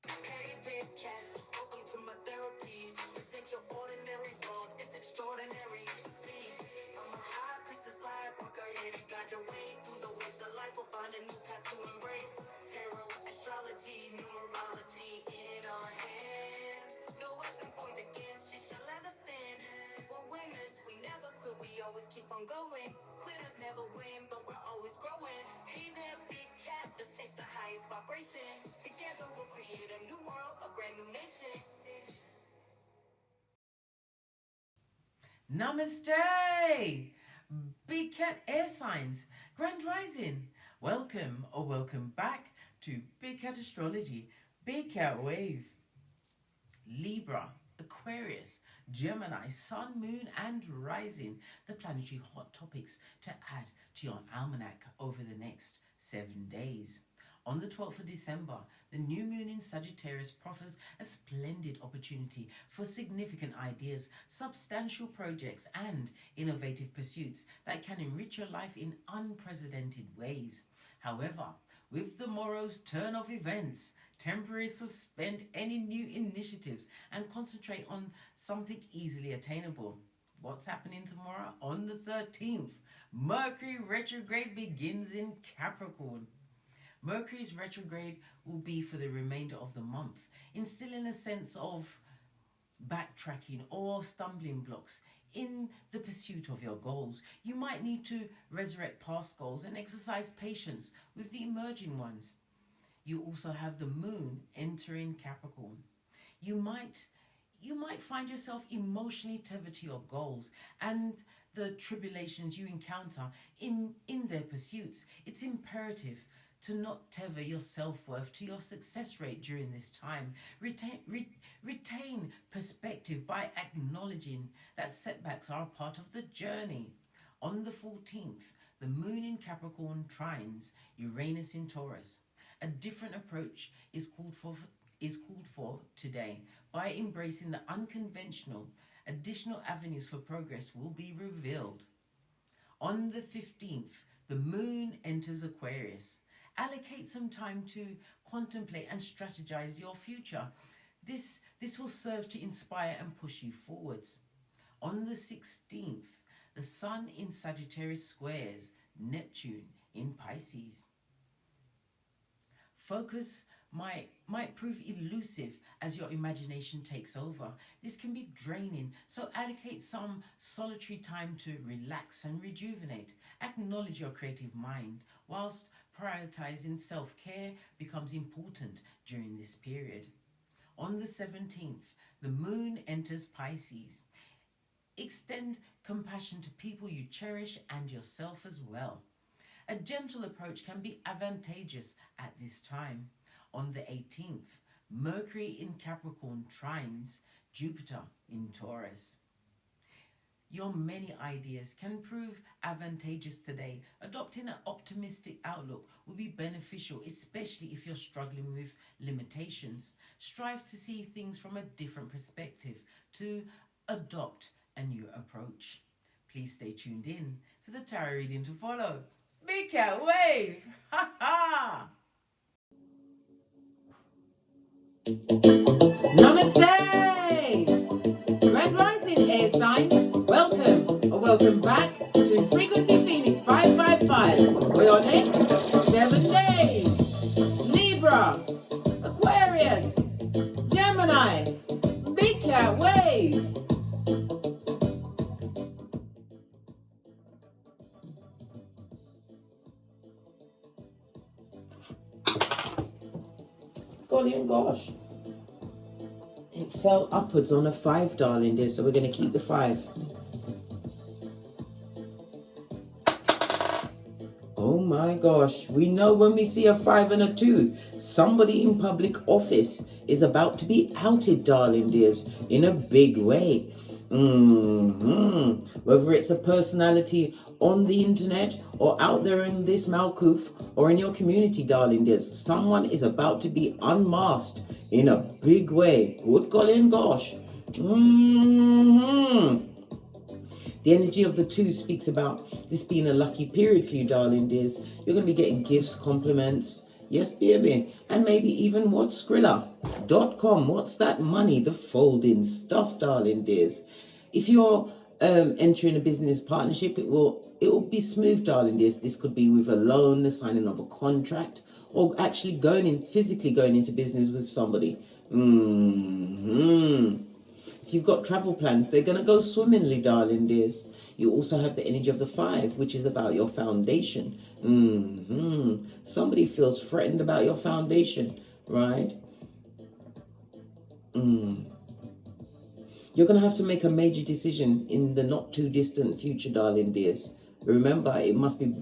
Hey, big cat, welcome to my therapy. This ain't your ordinary world, it's extraordinary. See, I'm a high priestess lightworker, here to guide your way through the waves of life. We'll find a new path to embrace. Tarot, astrology, numerology in our hands. No weapon formed against you shall ever stand. We're winners, we never quit, we always keep on going. Quitters never win, but we're always growing. Hey there, big cat, let's chase the highest vibration. Together we'll create a new world, a brand new nation. Namaste! Big Cat Air Signs, Grand Rising. Welcome or welcome back to Big Cat Astrology, Big Cat Wave. Libra, Aquarius, Gemini, Sun, Moon and Rising, the planetary hot topics to add to your almanac over the next 7 days. On the 12th of December, the new moon in Sagittarius proffers a splendid opportunity for significant ideas, substantial projects and innovative pursuits that can enrich your life in unprecedented ways. However, with the morrow's turn of events, temporarily suspend any new initiatives and concentrate on something easily attainable. What's happening tomorrow? On the 13th, Mercury retrograde begins in Capricorn. Mercury's retrograde will be for the remainder of the month, instilling a sense of backtracking or stumbling blocks in the pursuit of your goals. You might need to resurrect past goals and exercise patience with the emerging ones. You also have the moon entering Capricorn. You might find yourself emotionally tethered to your goals and the tribulations you encounter in their pursuits. It's imperative to not tether your self-worth to your success rate during this time. Retain perspective by acknowledging that setbacks are a part of the journey. On the 14th, the moon in Capricorn trines Uranus in Taurus. A different approach is called for today. By embracing the unconventional, additional avenues for progress will be revealed. On the 15th, the moon enters Aquarius. Allocate some time to contemplate and strategize your future. This will serve to inspire and push you forwards. On the 16th, the sun in Sagittarius squares Neptune in Pisces. Focus might prove elusive as your imagination takes over. This can be draining, so allocate some solitary time to relax and rejuvenate. Acknowledge your creative mind, whilst prioritizing self-care becomes important during this period. On the 17th, the moon enters Pisces. Extend compassion to people you cherish and yourself as well. A gentle approach can be advantageous at this time. On the 18th, Mercury in Capricorn trines Jupiter in Taurus. Your many ideas can prove advantageous today. Adopting an optimistic outlook will be beneficial, especially if you're struggling with limitations. Strive to see things from a different perspective to adopt a new approach. Please stay tuned in for the tarot reading to follow. Big Cat Wave! Ha ha! Namaste! Grand Rising air signs, welcome or welcome back to Frequency Phoenix 555 for your next 7 days. Libra, Aquarius, Gemini, Big Cat Wave. Golly and gosh. It fell upwards on a 5, darling dear, so we're going to keep the 5. Oh my gosh, we know when we see a 5 and a 2, somebody in public office is about to be outed, darling dears, in a big way. Whether it's a personality on the internet or out there in this Malkuth or in your community, darling dears, someone is about to be unmasked in a big way. Good golly and gosh. The energy of the 2 speaks about this being a lucky period for you, darling dears. You're going to be getting gifts, compliments, yes baby, and maybe even what Skrilla. .com. What's that money? The folding stuff, darling dears. If you're entering a business partnership, it will be smooth, darling dears. This could be with a loan, the signing of a contract, or actually physically going into business with somebody. If you've got travel plans, they're going to go swimmingly, darling dears. You also have the energy of the 5, which is about your foundation. Somebody feels threatened about your foundation, right? You're going to have to make a major decision in the not too distant future, darling dears. Remember, it must be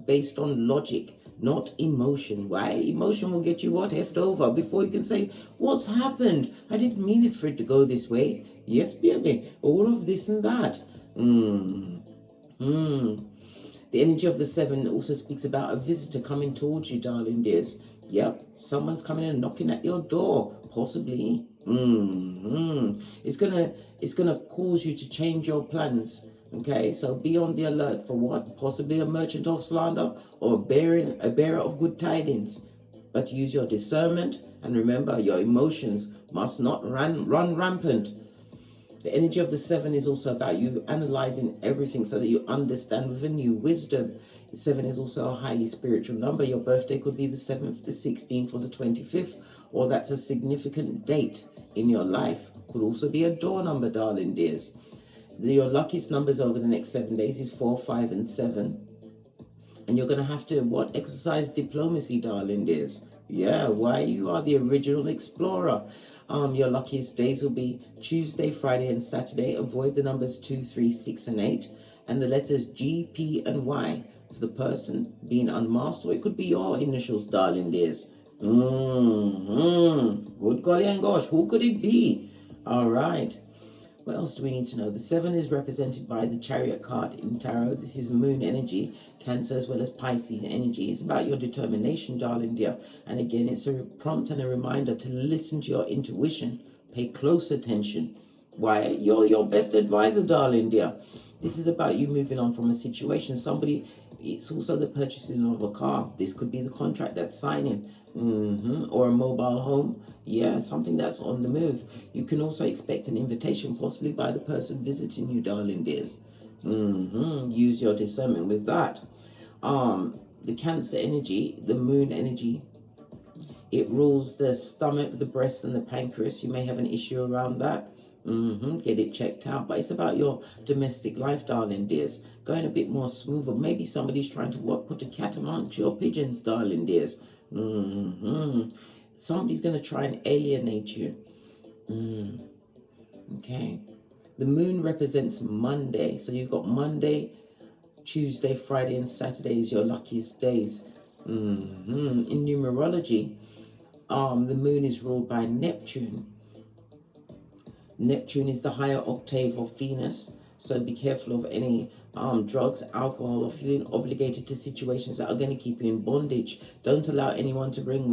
based on logic, not emotion. Why? Emotion will get you what? Heft over before you can say, what's happened? I didn't mean it for it to go this way. Yes, baby. All of this and that. The energy of the 7 also speaks about a visitor coming towards you, darling dears. Yep, someone's coming and knocking at your door, possibly. It's gonna cause you to change your plans. Okay, so be on the alert for what? Possibly a merchant of slander or a bearer of good tidings. But use your discernment, and remember, your emotions must not run rampant. The energy of the 7 is also about you analyzing everything so that you understand with a new wisdom. 7 is also a highly spiritual number. Your birthday could be the 7th, the 16th, or the 25th, or that's a significant date in your life. Could also be a door number, darling dears. Your luckiest numbers over the next 7 days is 4, 5, and 7. And you're going to have to, exercise diplomacy, darling dears. Yeah, why? You are the original explorer. Your luckiest days will be Tuesday, Friday, and Saturday. Avoid the numbers 2, 3, 6, and 8. And the letters G, P, and Y for the person being unmasked, or it could be your initials, darling dears. Good golly and gosh, who could it be? All right. What else do we need to know? The 7 is represented by the Chariot card in Tarot. This is moon energy, Cancer as well as Pisces energy. It's about your determination, darling dear. And again, it's a prompt and a reminder to listen to your intuition. Pay close attention. Why? You're your best advisor, darling dear. This is about you moving on from a situation. It's also the purchasing of a car. This could be the contract that's signing. Or a mobile home. Yeah, something that's on the move. You can also expect an invitation, possibly by the person visiting you, darling dears. Use your discernment with that. The Cancer energy, the moon energy, it rules the stomach, the breast, and the pancreas. You may have an issue around that. Get it checked out. But it's about your domestic life, darling dears. Going a bit more smoother. Maybe somebody's trying to put a cat amongst your pigeons, darling dears. Somebody's going to try and alienate you. Okay. The moon represents Monday. So you've got Monday, Tuesday, Friday, and Saturday is your luckiest days. In numerology, the moon is ruled by Neptune. Neptune is the higher octave of Venus. So be careful of any drugs, alcohol, or feeling obligated to situations that are going to keep you in bondage. Don't allow anyone to bring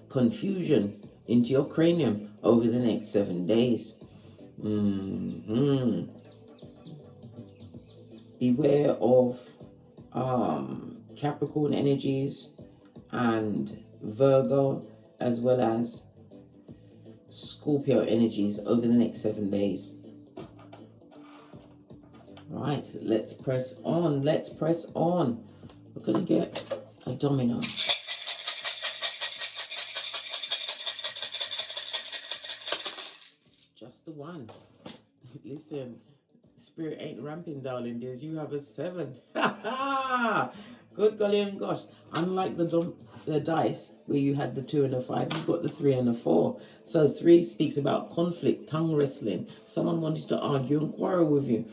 confusion into your cranium over the next 7 days. Beware of Capricorn energies and Virgo, as well as Scorpio energies over the next 7 days. Right, let's press on. We're going to get a domino. Just the one. Listen, spirit ain't ramping, darling dears. You have a 7. Good golly and gosh. Unlike the dice where you had the 2 and a 5, you've got the 3 and a 4. So 3 speaks about conflict, tongue wrestling. Someone wanted to argue and quarrel with you.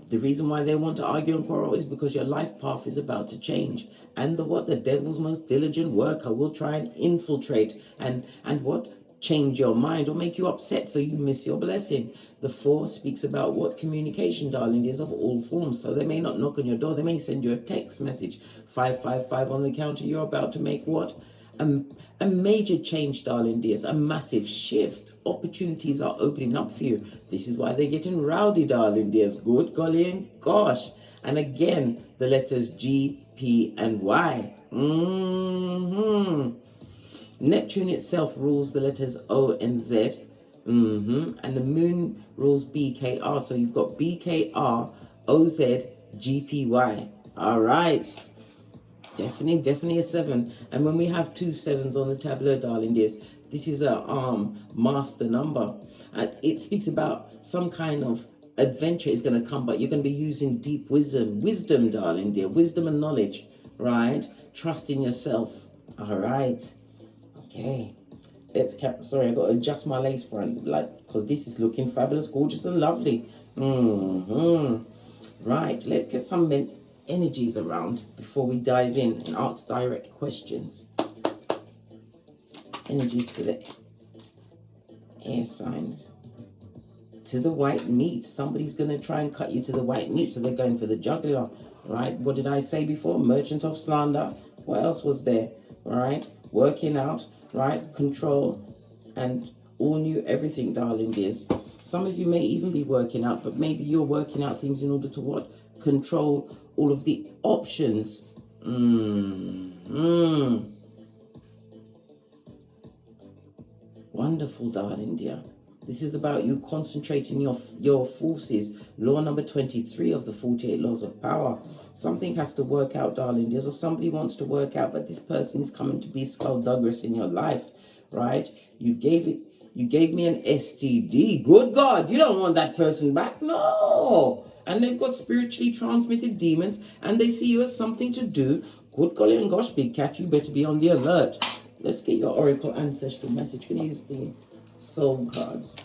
The reason why they want to argue and quarrel is because your life path is about to change. And the devil's most diligent worker will try and infiltrate and change your mind or make you upset so you miss your blessing. The 4 speaks about communication, darling, is of all forms. So they may not knock on your door. They may send you a text message. 555 on the counter. You're about to make a major change, darling dears, a massive shift. Opportunities are opening up for you. This is why they're getting rowdy, darling dears. Good golly and gosh. And again, the letters G, P, and Y. Neptune itself rules the letters O and Z. And the moon rules BKR. So you've got BKR, OZ, GPY. All right. Definitely a 7. And when we have 2 7s on the tableau, darling dears, this is a master number. It speaks about some kind of adventure is going to come, but you're going to be using deep wisdom, darling dear, wisdom and knowledge, right? Trust in yourself. All right. Okay. Sorry, I got to adjust my lace front, because this is looking fabulous, gorgeous, and lovely. Right, let's get some energies around before we dive in and ask direct questions. Energies for the air signs. To the white meat. Somebody's going to try and cut you to the white meat, so they're going for the jugular. Right, what did I say before? Merchant of slander. What else was there? Right, working out. Right, control, and all new everything, darling dears. Some of you may even be working out, but maybe you're working out things in order to what? Control all of the options. Wonderful, darling dear. This is about you concentrating your forces. Law number 23 of the 48 laws of power. Something has to work out, darling dears, or somebody wants to work out, but this person is coming to be skullduggerous in your life, right? You gave me an STD. Good God, you don't want that person back. No. And they've got spiritually transmitted demons, and they see you as something to do. Good golly and gosh, big cat, you better be on the alert. Let's get your oracle ancestral message. Can you use the soul cards?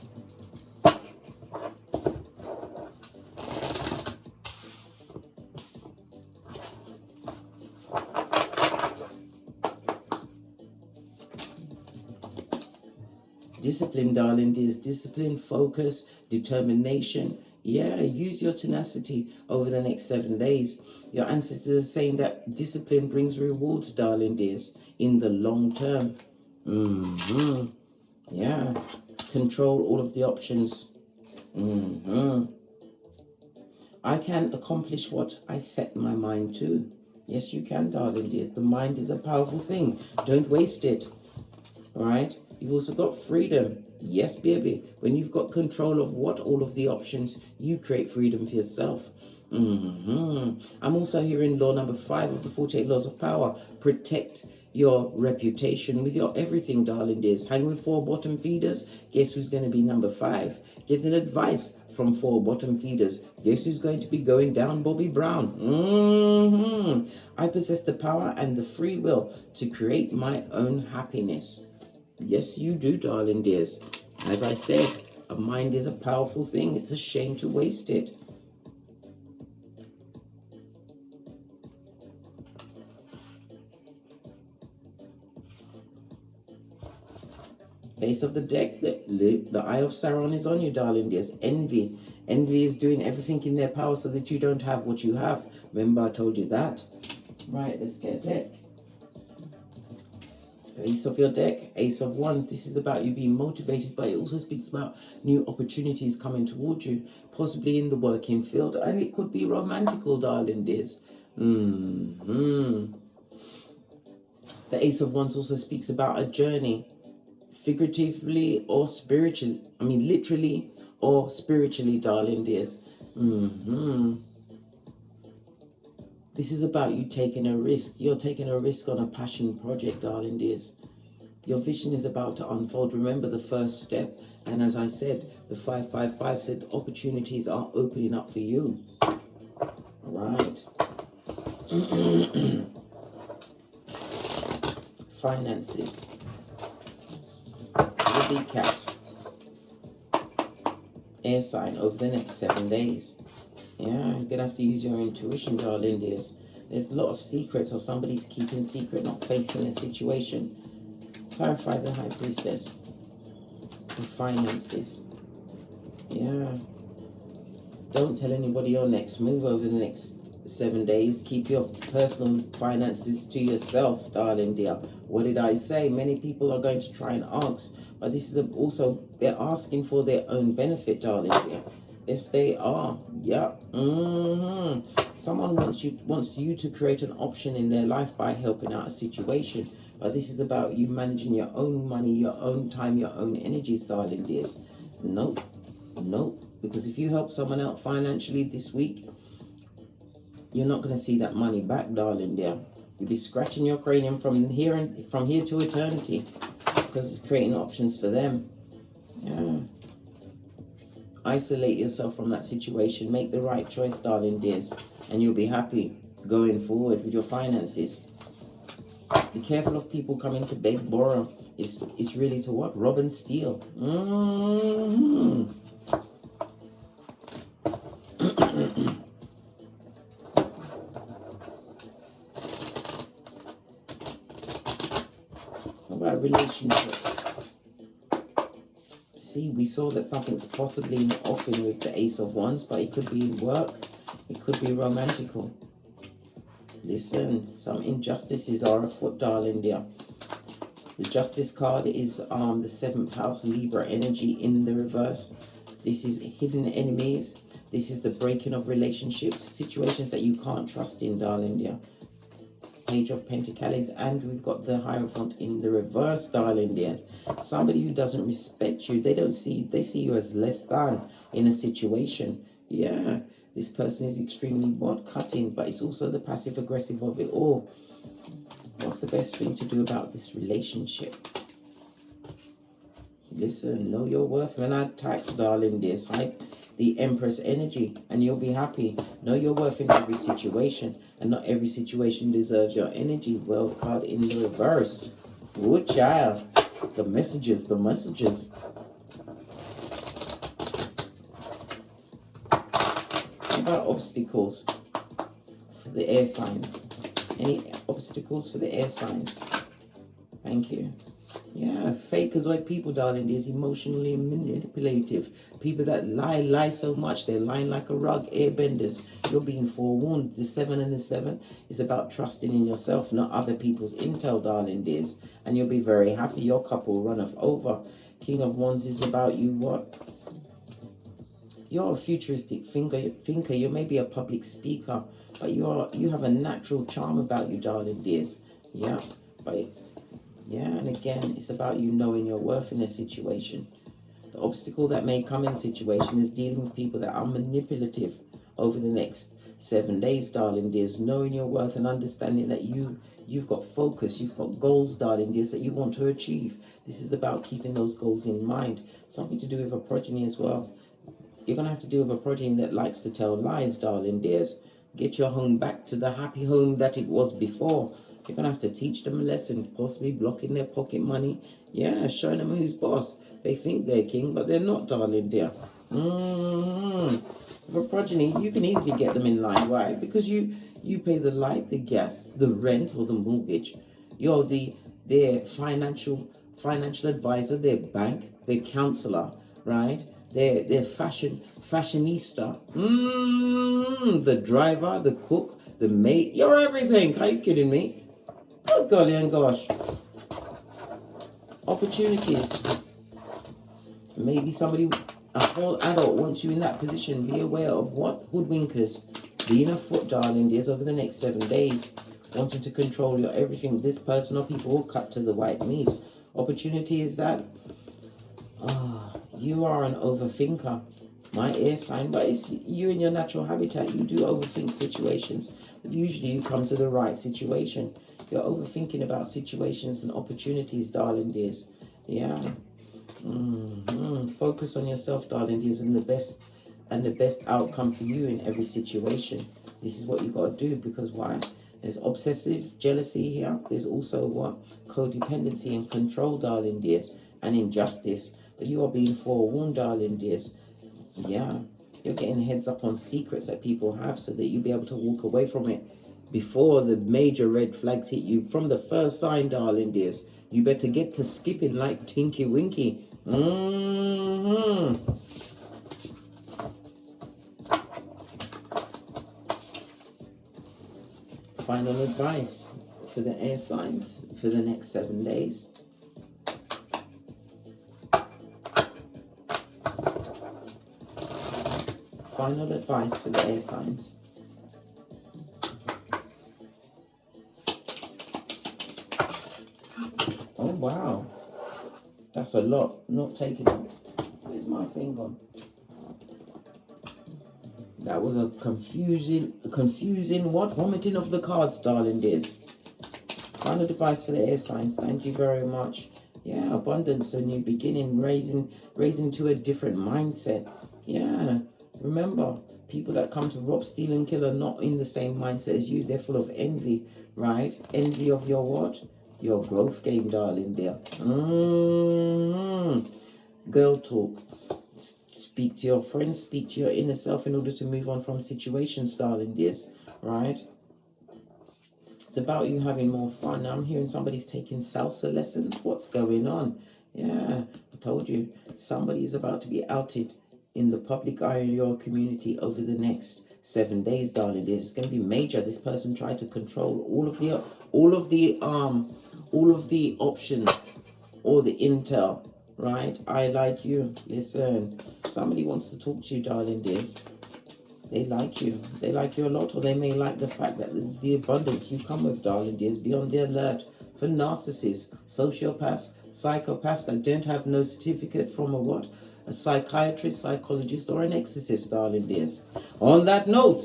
Discipline, darling dears. Discipline, focus, determination. Yeah, use your tenacity over the next 7 days. Your ancestors are saying that discipline brings rewards, darling dears, in the long term. Yeah. Control all of the options. I can accomplish what I set my mind to. Yes, you can, darling dears. The mind is a powerful thing. Don't waste it. All right? You've also got freedom. Yes, baby. When you've got control of all of the options, you create freedom for yourself. I'm also hearing law number 5 of the 48 laws of power. Protect your reputation with your everything, darling dears. Hang with 4 bottom feeders. Guess who's going to be number 5? Get an advice from 4 bottom feeders. Guess who's going to be going down? Bobby Brown. I possess the power and the free will to create my own happiness. Yes, you do, darling dears. As I said, a mind is a powerful thing. It's a shame to waste it. Base of the deck, the Eye of Sauron is on you, darling dears. Envy. Envy is doing everything in their power so that you don't have what you have. Remember, I told you that. Right, let's get a deck. Ace of your deck, Ace of Wands. This is about you being motivated, but it also speaks about new opportunities coming towards you, possibly in the working field, and it could be romantical, darling dears. The Ace of Wands also speaks about a journey, figuratively or spiritually. I mean, literally or spiritually, darling dears. This is about you taking a risk. You're taking a risk on a passion project, darling dears. Your vision is about to unfold. Remember the first step. And as I said, the 555 said opportunities are opening up for you. All right. Finances. The big cat. Air sign over the next 7 days. Yeah, you're going to have to use your intuition, darling dears. There's a lot of secrets, or somebody's keeping secret, not facing a situation. Clarify the High Priestess. The finances. Yeah. Don't tell anybody your next move over the next 7 days. Keep your personal finances to yourself, darling dear. What did I say? Many people are going to try and ask, but this is also, they're asking for their own benefit, darling dear. Yes, they are. Yeah. Someone wants you to create an option in their life by helping out a situation. But this is about you managing your own money, your own time, your own energies, darling dears. Nope. Nope. Because if you help someone out financially this week, you're not going to see that money back, darling dear. You'll be scratching your cranium from here to eternity, because it's creating options for them. Yeah. Isolate yourself from that situation. Make the right choice, darling dears, and you'll be happy going forward with your finances. Be careful of people coming to beg, borrow. It's really to what? Rob and steal. What about relationships? See, we saw that something's possibly off in with the Ace of Wands, but it could be in work. It could be romantical. Listen, some injustices are afoot, darling dear. The Justice card is the 7th house, Libra energy in the reverse. This is hidden enemies. This is the breaking of relationships, situations that you can't trust in, darling dear. Page of Pentacles, and we've got the Hierophant in the reverse, darling dear. Somebody who doesn't respect you, they see you as less than in a situation. Yeah, this person is extremely cutting, but it's also the passive aggressive of it all. What's the best thing to do about this relationship? Listen, know your worth when I tax, darling dears. Hype the Empress energy, and you'll be happy. Know your worth in every situation, and not every situation deserves your energy. World card in the reverse. Good child. The messages, the messages. What about obstacles for the air signs? Any obstacles for the air signs? Thank you. Yeah, fakers like people, darling, is emotionally manipulative. People that lie so much, they're lying like a rug, airbenders. You're being forewarned. The 7 and the 7 is about trusting in yourself, not other people's intel, darling dears. And you'll be very happy. Your cup will run off over. King of Wands is about you what? You're a futuristic thinker. You may be a public speaker, but you have a natural charm about you, darling dears. Yeah, but yeah, and again, it's about you knowing your worth in a situation. The obstacle that may come in a situation is dealing with people that are manipulative over the next 7 days, darling dears. Knowing your worth and understanding that you've got focus, you've got goals, darling dears, that you want to achieve. This is about keeping those goals in mind. Something to do with a progeny as well. You're going to have to deal with a progeny that likes to tell lies, darling dears. Get your home back to the happy home that it was before. You're going to have to teach them a lesson, possibly blocking their pocket money. Yeah, showing them who's boss. They think they're king, but they're not, darling dear. For progeny, you can easily get them in line. Why? Because you pay the light, the gas, the rent, or the mortgage. You're their financial advisor, their bank, their counselor, right? Their fashionista. The driver, the cook, the maid. You're everything. Are you kidding me? Oh, golly and gosh. Opportunities. Maybe somebody, a whole adult wants you in that position. Be aware of what? Hoodwinkers. Being afoot, darling dears, over the next 7 days. Wanting to control your everything. This person or people will cut to the white meat. Opportunity is that you are an overthinker. My air sign, but it's you in your natural habitat. You do overthink situations. But usually you come to the right situation. You're overthinking about situations and opportunities, darling dears. Yeah. Focus on yourself, darling dears, and the best outcome for you in every situation. This is what you got to do, because why? There's obsessive jealousy here. There's also what? Codependency and control, darling dears, and injustice. But you are being forewarned, darling dears. Yeah. You're getting heads up on secrets that people have so that you'll be able to walk away from it before the major red flags hit you. From the first sign, darling dears, you better get to skipping like Tinky Winky. Final advice for the air signs for the next 7 days. Final advice for the air signs. That's a lot. Not taking it. Where's my thing gone? That was a confusing what? Vomiting of the cards, darling dears. Final advice for the air signs. Thank you very much. Yeah, abundance, a new beginning, raising to a different mindset. Yeah, remember, people that come to rob, steal, and kill are not in the same mindset as you. They're full of envy, right? Envy of your what? Your growth game, darling dear. Girl talk. Speak to your friends, speak to your inner self in order to move on from situations, darling dears, right? It's about you having more fun. I'm hearing somebody's taking salsa lessons. What's going on? Yeah, I told you, somebody is about to be outed in the public eye of your community over the next 7 days, darling dears. It's going to be major. This person tried to control all of the options, all the intel. Right? I like you. Listen, somebody wants to talk to you, darling dears. They like you. They like you a lot, or they may like the fact that the abundance you come with, darling dears. Be on the alert for narcissists, sociopaths, psychopaths that don't have no certificate from a what? A psychiatrist, psychologist, or an exorcist, darling dears. On that note,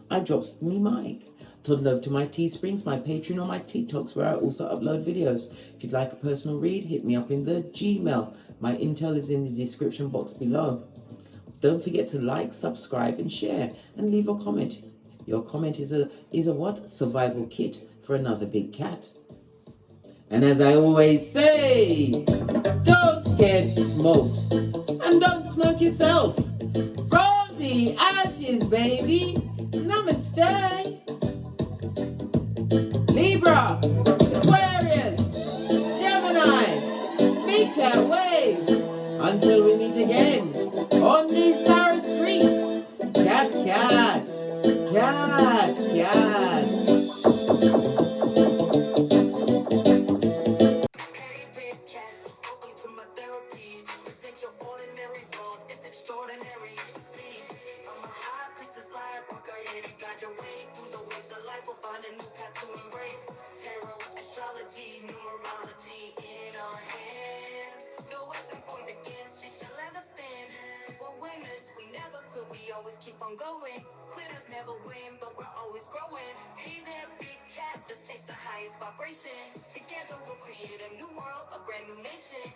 I drops me mic. Toddle over to my Teesprings, my Patreon, or my TikToks, where I also upload videos. If you'd like a personal read, hit me up in the Gmail. My intel is in the description box below. Don't forget to like, subscribe, and share, and leave a comment. Your comment is a what? Survival kit for another big cat. And as I always say, don't get smoked, and don't smoke yourself. From the ashes, baby. Namaste. Libra, Aquarius, Gemini, Big Cat Wave. Until we meet again on these narrow streets. Cat, cat, cat, cat. Hey, big cat, welcome to my therapy. This ain't your ordinary world, it's extraordinary. See, I'm a high priestess lightworker, here to guide your way through the waves of life. We'll find a new path to embrace. Tarot, astrology, numerology in our hands. No weapon formed against you shall ever stand. We're winners, we never quit, we always keep on going. Quitters never win, but we're always growing. Hey there, big cat, let's chase the highest vibration. Together we'll create a new world, a brand new nation.